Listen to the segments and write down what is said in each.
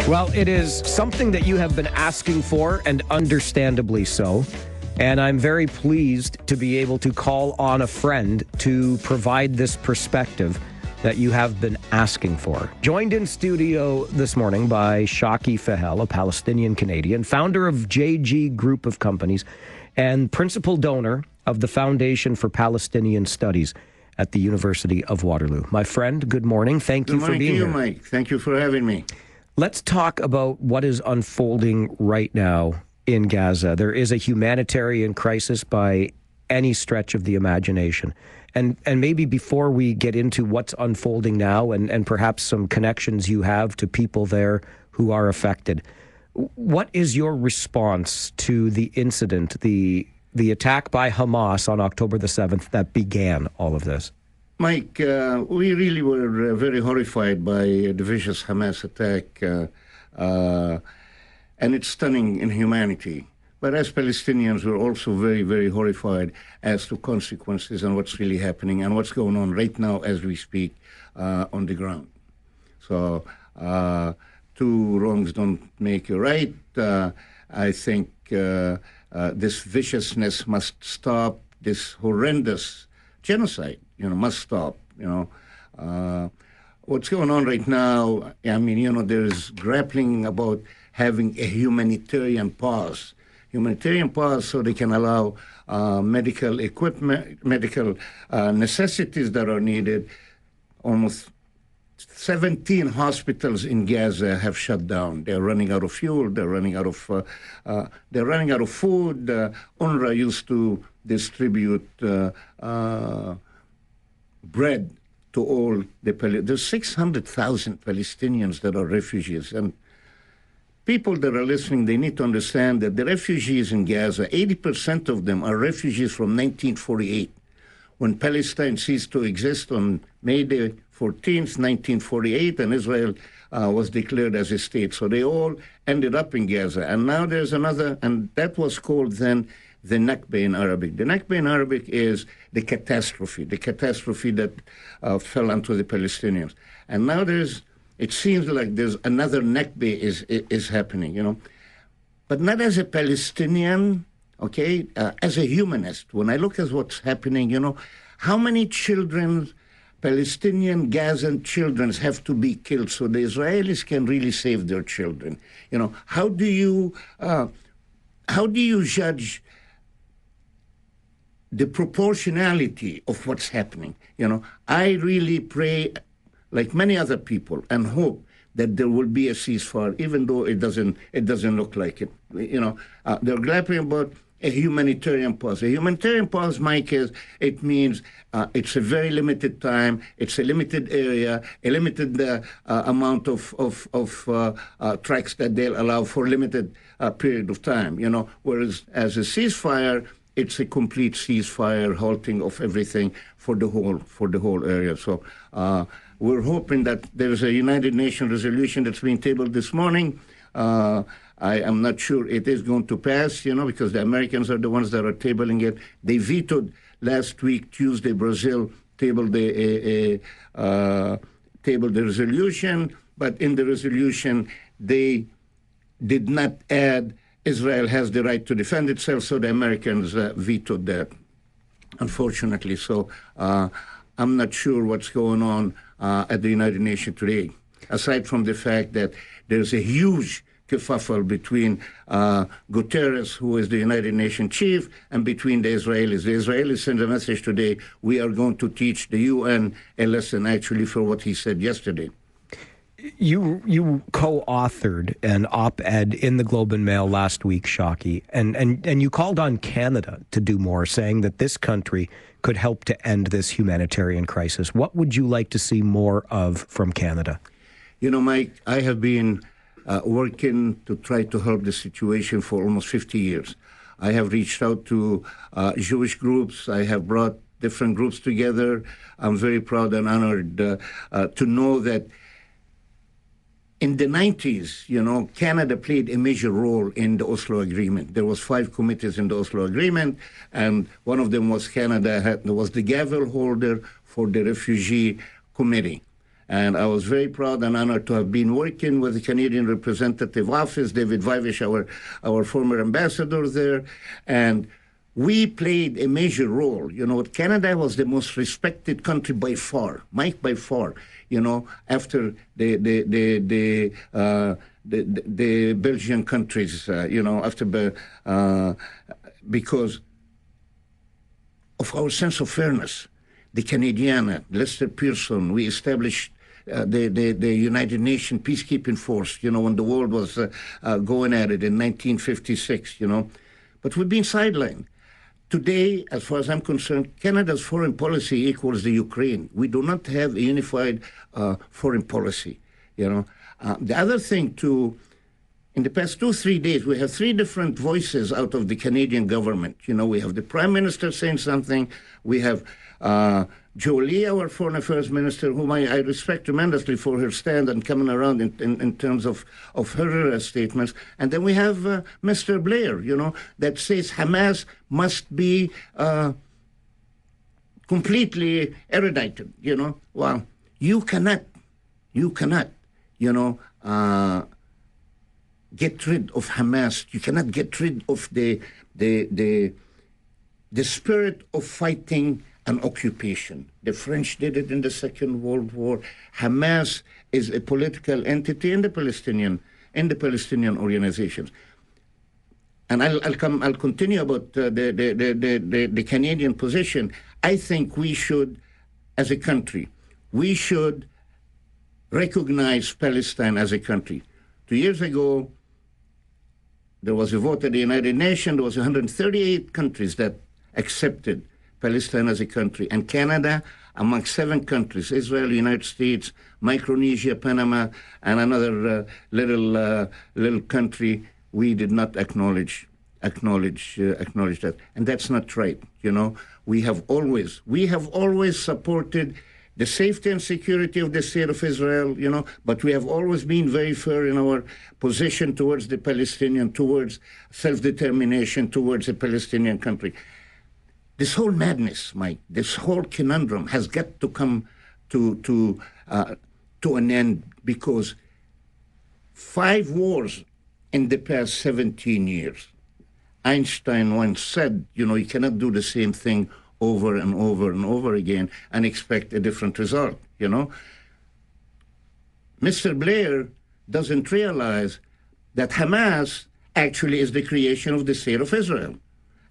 Well, it is something that you have been asking for, and understandably so. And I'm very pleased to be able to call on a friend to provide this perspective that you have been asking for. Joined in studio this morning by Shawky Fahel, a Palestinian Canadian, founder of JG Group of Companies, and principal donor of the Foundation for Palestinian Studies at the University of Waterloo. My friend, good morning. Thank you for being here. Good morning to you, Mike. Thank you for having me. Let's talk about what is unfolding right now in Gaza. There is a humanitarian crisis by any stretch of the imagination. And maybe before we get into what's unfolding now and perhaps some connections you have to people there who are affected, what is your response to the incident, the attack by Hamas on October the 7th that began all of this? Mike, we really were very horrified by the vicious Hamas attack, and it's stunning inhumanity. But as Palestinians, we're also very, very horrified as to consequences and what's really happening and what's going on right now as we speak on the ground. So two wrongs don't make a right. I think this viciousness must stop. This horrendous genocide, must stop. What's going on right now, there's grappling about having a humanitarian pause so they can allow medical equipment, medical necessities that are needed. Almost 17 hospitals in Gaza have shut down. They're running out of fuel. They're running out of food. UNRWA used to distribute bread to all there's 600,000 Palestinians that are refugees. And people that are listening, they need to understand that the refugees in Gaza, 80% of them are refugees from 1948, when Palestine ceased to exist on May the 14th, 1948, and Israel was declared as a state. So they all ended up in Gaza. And now there's another, and that was called then the Nakba in Arabic. The Nakba in Arabic is the catastrophe that fell onto the Palestinians. And now it seems like there's another Nakba is happening, But not as a Palestinian, okay, as a humanist. When I look at what's happening, how many children, Palestinian Gazan children, have to be killed so the Israelis can really save their children? How do you judge the proportionality of what's happening? I really pray, like many other people, and hope that there will be a ceasefire, even though it doesn't look like it. They're grappling about a humanitarian pause. A humanitarian pause, Mike, it means it's a very limited time, it's a limited area, a limited amount of tracks that they'll allow for a limited period of time. Whereas as a ceasefire, it's a complete ceasefire, halting of everything for the whole area. So we're hoping that there's a United Nations resolution that's being tabled this morning. I am not sure it is going to pass, because the Americans are the ones that are tabling it. They vetoed last week, Tuesday, Brazil tabled the resolution, but in the resolution they did not add Israel has the right to defend itself, so the Americans vetoed that, unfortunately. So I'm not sure what's going on at the United Nations today, aside from the fact that there's a huge kerfuffle between Guterres, who is the United Nations chief, and between the Israelis. The Israelis sent a message today, we are going to teach the UN a lesson, actually, for what he said yesterday. You co-authored an op-ed in the Globe and Mail last week, Shawky, and you called on Canada to do more, saying that this country could help to end this humanitarian crisis. What would you like to see more of from Canada? Mike, I have been working to try to help the situation for almost 50 years. I have reached out to Jewish groups. I have brought different groups together. I'm very proud and honored to know that in the 90s, Canada played a major role in the Oslo Agreement. There was 5 committees in the Oslo Agreement, and one of them was Canada was the gavel holder for the Refugee Committee. And I was very proud and honored to have been working with the Canadian Representative Office, David Vivish, our former ambassador there. And we played a major role. Canada was the most respected country by far, Mike, by far, after the Belgian countries, because of our sense of fairness. The Canadiana, Lester Pearson, we established the United Nations peacekeeping force, when the world was going at it in 1956, But we've been sidelined. Today, as far as I'm concerned, Canada's foreign policy equals the Ukraine. We do not have a unified foreign policy, The other thing, too, in the past 2-3 days, we have 3 different voices out of the Canadian government. We have the Prime Minister saying something. We have Jolie, our Foreign Affairs Minister, whom I respect tremendously for her stand and coming around in terms of her statements. And then we have Mr. Blair, that says Hamas must be completely eradicated, Well, you cannot, get rid of Hamas. You cannot get rid of the spirit of fighting an occupation. The French did it in the Second World War. Hamas is a political entity in the Palestinian organizations. And I'll continue about the Canadian position. I think we should, as a country, we should recognize Palestine as a country. 2 years ago, there was a vote at the United Nations. There was 138 countries that accepted Palestine as a country, and Canada among 7 countries: Israel, United States, Micronesia, Panama, and another little country. We did not acknowledge that, and that's not right. We have always supported the safety and security of the state of Israel, but we have always been very fair in our position towards the Palestinian, towards self-determination, towards a Palestinian country. This whole madness, Mike, this whole conundrum has got to come to an end, because 5 wars in the past 17 years. Einstein once said, you cannot do the same thing over and over and over again and expect a different result, Mr. Blair doesn't realize that Hamas actually is the creation of the state of Israel.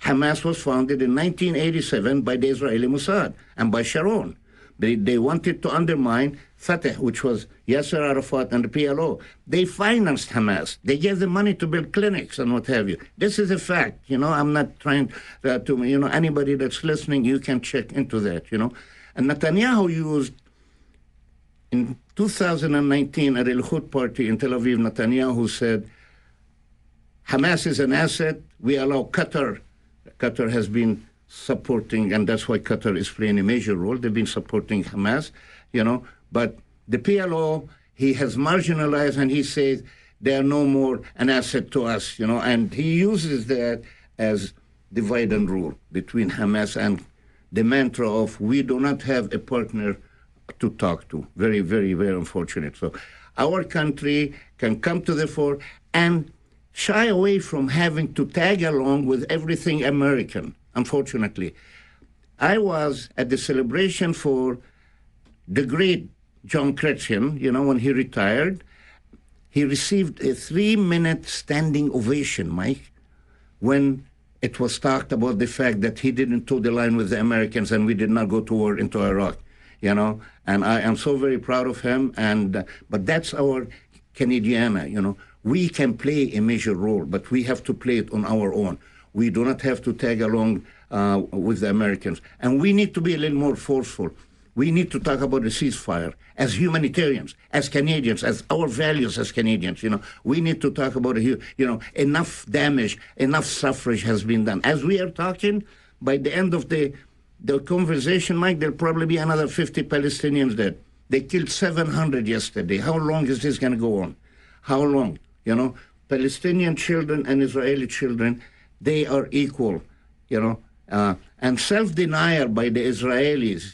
Hamas was founded in 1987 by the Israeli Mossad and by Sharon. They wanted to undermine Fatah, which was Yasser Arafat and the PLO. They financed Hamas. They gave them money to build clinics and what have you. This is a fact. I'm not trying to, anybody that's listening, you can check into that, And Netanyahu used, in 2019 at the Likud party in Tel Aviv, Netanyahu said, Hamas is an asset. We allow Qatar. Qatar has been supporting, and that's why Qatar is playing a major role. They've been supporting Hamas, But the PLO, he has marginalized, and he says they are no more an asset to us, And he uses that as divide and rule between Hamas and the mantra of we do not have a partner to talk to. Very, very, very unfortunate. So our country can come to the fore and shy away from having to tag along with everything American, unfortunately. I was at the celebration for the great John Chrétien, when he retired. He received a 3-minute standing ovation, Mike, when it was talked about the fact that he didn't toe the line with the Americans and we did not go to war into Iraq, And I am so very proud of him. But that's our Canadiana, We can play a major role, but we have to play it on our own. We do not have to tag along with the Americans. And we need to be a little more forceful. We need to talk about the ceasefire as humanitarians, as Canadians, as our values as Canadians. We need to talk about enough damage, enough suffrage has been done. As we are talking, by the end of the conversation, Mike, there'll probably be another 50 Palestinians dead. They killed 700 yesterday. How long is this going to go on? How long? Palestinian children and Israeli children, they are equal, and self-denial by the Israelis,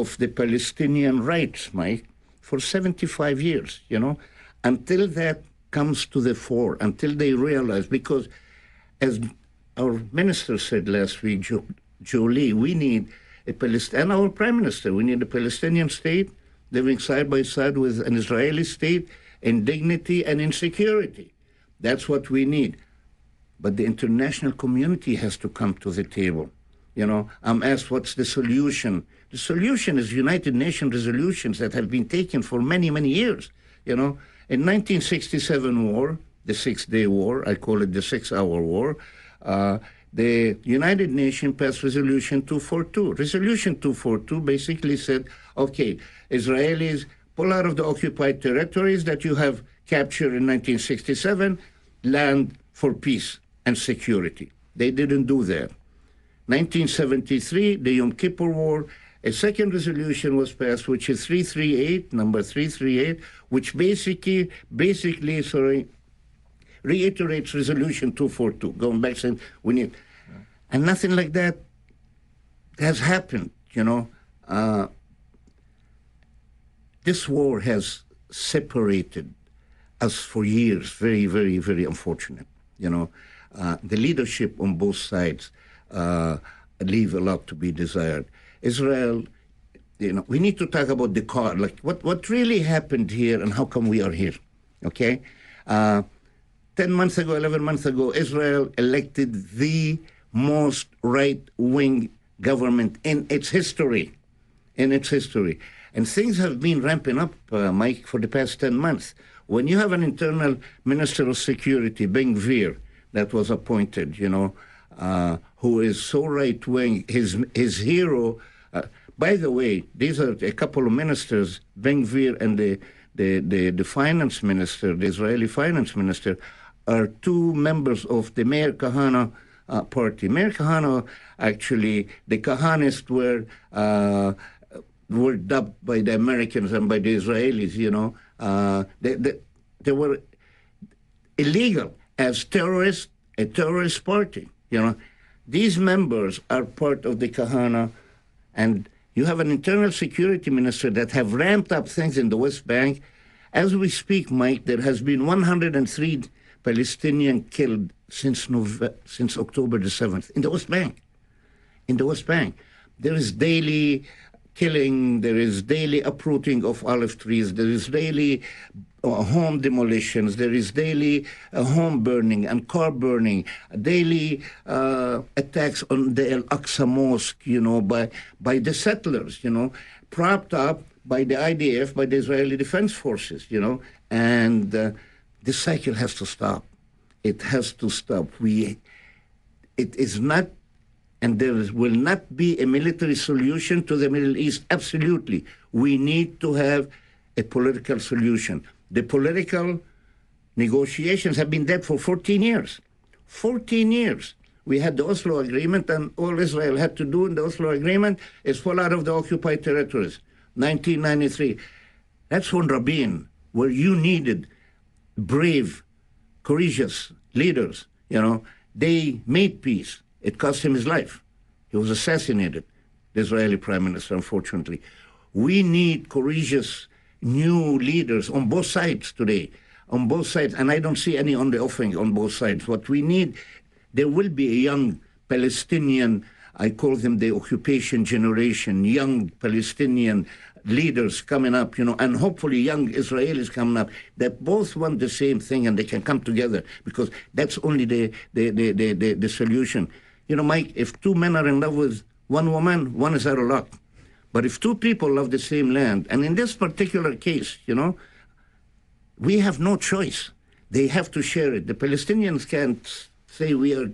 of the Palestinian rights, Mike, for 75 years, until that comes to the fore, until they realize, because as our minister said last week, Jolie, we need and our prime minister, we need a Palestinian state living side by side with an Israeli state in dignity and in security. That's what we need. But the international community has to come to the table. I'm asked, what's the solution? The solution is United Nations resolutions that have been taken for many, many years. In 1967 war, the 6-day war, I call it the 6-hour war, the United Nations passed Resolution 242. Resolution 242 basically said, okay, Israelis, pull out of the occupied territories that you have captured in 1967, land for peace and security. They didn't do that. 1973, the Yom Kippur War, a second resolution was passed, which is 338, number 338, which basically reiterates Resolution 242, going back saying we need. And nothing like that has happened, This war has separated us for years, very, very, very unfortunate, The leadership on both sides leave a lot to be desired. Israel, we need to talk about the cause, like what really happened here and how come we are here, okay? 10 months ago, 11 months ago, Israel elected the most right-wing government in its history. And things have been ramping up, Mike, for the past 10 months. When you have an internal minister of security, Ben-Gvir, that was appointed, who is so right-wing, his hero. By the way, these are a couple of ministers, Ben-Gvir and the finance minister, the Israeli finance minister, are two members of the Meir Kahane party. Meir Kahane, actually, the Kahanists were dubbed by the Americans and by the Israelis, they were illegal as terrorists, a terrorist party, These members are part of the Kahane, and you have an internal security minister that have ramped up things in the West Bank. As we speak, Mike, there has been 103 Palestinians killed since October the 7th in the West Bank. There is daily killing, there is daily uprooting of olive trees, there is daily home demolitions, there is daily home burning and car burning, daily attacks on the Al-Aqsa Mosque, by the settlers, propped up by the IDF, by the Israeli Defense Forces, and this cycle has to stop. It has to stop. It is not, and there will not be a military solution to the Middle East. Absolutely. We need to have a political solution. The political negotiations have been dead for 14 years. 14 years. We had the Oslo Agreement, and all Israel had to do in the Oslo Agreement is fall out of the occupied territories. 1993. That's when Rabin, where you needed brave, courageous leaders, they made peace. It cost him his life. He was assassinated, the Israeli prime minister, unfortunately. We need courageous new leaders on both sides today, on both sides, and I don't see any on the offing on both sides. What we need, there will be a young Palestinian, I call them the occupation generation, young Palestinian leaders coming up, and hopefully young Israelis coming up that both want the same thing and they can come together, because that's only the solution. Mike, if two men are in love with one woman, one is out of luck. But if two people love the same land, and in this particular case, we have no choice. They have to share it. The Palestinians can't say we are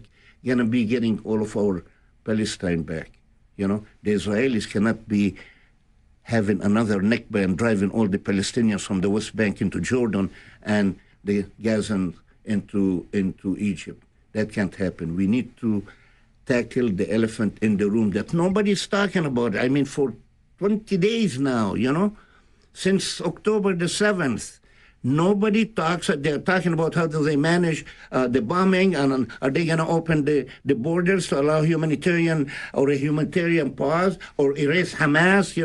going to be getting all of our Palestine back. The Israelis cannot be having another Nakba and driving all the Palestinians from the West Bank into Jordan and the Gazans into Egypt. That can't happen. We need to tackle the elephant in the room that nobody's talking about. I mean, for 20 days now, since October the 7th, Nobody talks. They're talking about how do they manage the bombing, and are they going to open the borders to allow humanitarian pause or erase Hamas?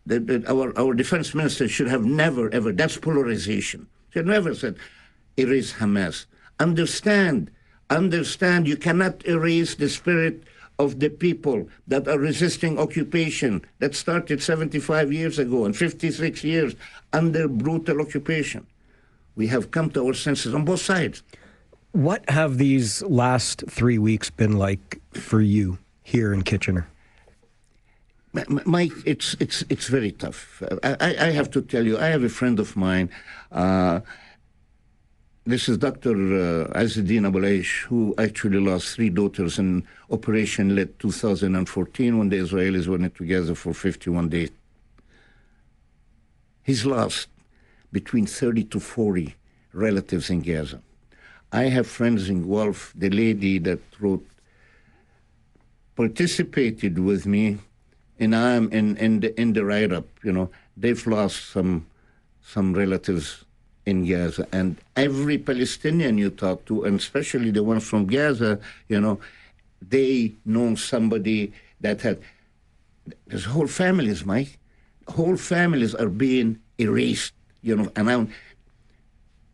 Our defense minister should have never, ever, that's polarization. Should never said, erase Hamas. Understand, you cannot erase the spirit of the people that are resisting occupation that started 75 years ago and 56 years under brutal occupation. We have come to our senses on both sides. What have these last 3 weeks been like for you here in Kitchener? Mike, it's very tough. I have to tell you, I have a friend of mine. This is Dr. Azzeddine Abulaysh, who actually lost 3 daughters in Operation Led 2014 when the Israelis were not together for 51 days. He's lost between 30 to 40 relatives in Gaza. I have friends in Guelph. The lady that participated with me in the write-up. They've lost some relatives in Gaza, and every Palestinian you talk to, and especially the ones from Gaza, they know somebody that had. There's whole families, Mike. Whole families are being erased. And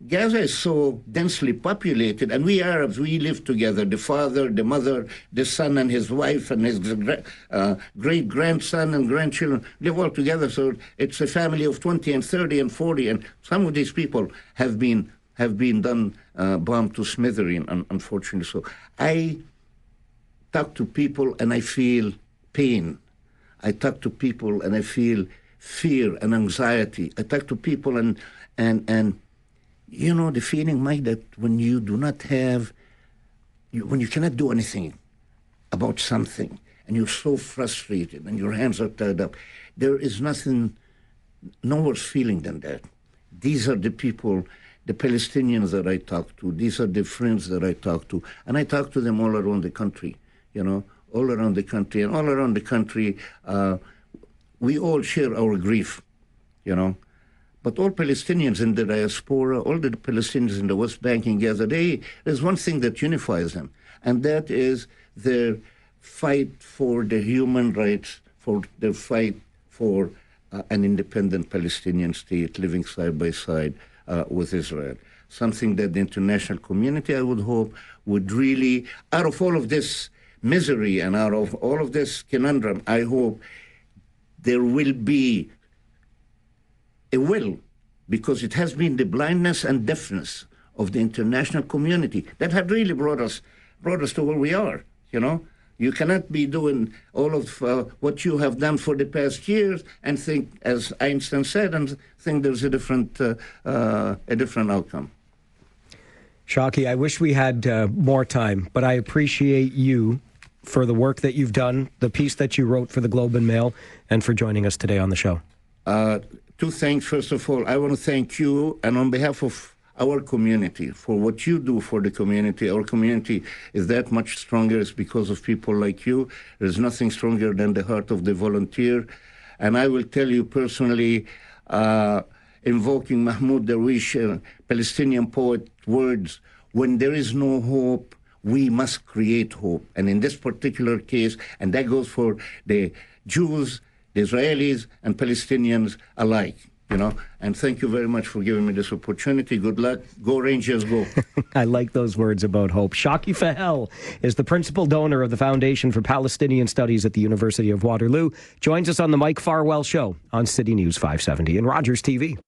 Gaza is so densely populated, and we Arabs, we live together. The father, the mother, the son and his wife and his great-grandson and grandchildren live all together. So it's a family of 20 and 30 and 40, and some of these people have been done bombed to smithereens, unfortunately. So I talk to people and I feel pain. I talk to people and I feel fear and anxiety. I talk to people and the feeling, Mike, that when you do not have, when you cannot do anything about something, and you're so frustrated and your hands are tied up, there is nothing, no worse feeling than that. These are the people, the Palestinians that I talk to. These are the friends that I talk to. And I talk to them all around the country, all around the country. And all around the country, we all share our grief, But all Palestinians in the diaspora, all the Palestinians in the West Bank and Gaza, there's one thing that unifies them, and that is their fight for the human rights, for their fight for an independent Palestinian state living side by side with Israel. Something that the international community, I would hope, would really, out of all of this misery and out of all of this conundrum, I hope there will be a will, because it has been the blindness and deafness of the international community that had really brought us to where we are. You cannot be doing all of what you have done for the past years and think, as Einstein said, and think there's a different outcome. Shawky, I wish we had more time, but I appreciate you for the work that you've done, the piece that you wrote for the Globe and Mail, and for joining us today on the show. 2 things. First of all, I want to thank you, and on behalf of our community, for what you do for the community. Our community is that much stronger. It's because of people like you. There's nothing stronger than the heart of the volunteer. And I will tell you personally, invoking Mahmoud Darwish, Palestinian poet, words, when there is no hope, we must create hope. And in this particular case, and that goes for the Jews, the Israelis and Palestinians alike, And thank you very much for giving me this opportunity. Good luck. Go Rangers, go. I like those words about hope. Shawky Fahel is the principal donor of the Foundation for Palestinian Studies at the University of Waterloo. Joins us on the Mike Farwell Show on City News 570 and Rogers TV.